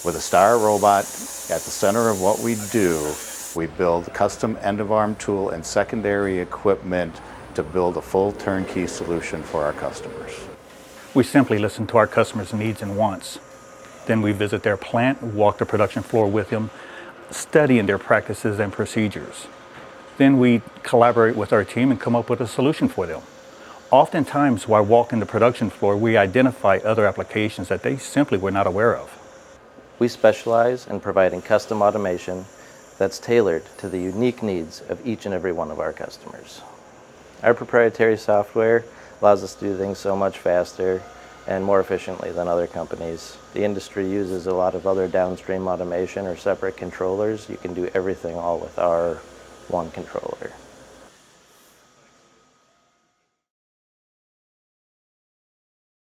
With a Star robot at the center of what we do, we build custom end-of-arm tool and secondary equipment to build a full turnkey solution for our customers. We simply listen to our customers' needs and wants. Then we visit their plant, walk the production floor with them, studying their practices and procedures. Then we collaborate with our team and come up with a solution for them. Oftentimes, while walking the production floor, we identify other applications that they simply were not aware of. We specialize in providing custom automation that's tailored to the unique needs of each and every one of our customers. Our proprietary software allows us to do things so much faster and more efficiently than other companies. The industry uses a lot of other downstream automation or separate controllers. You can do everything all with our one controller.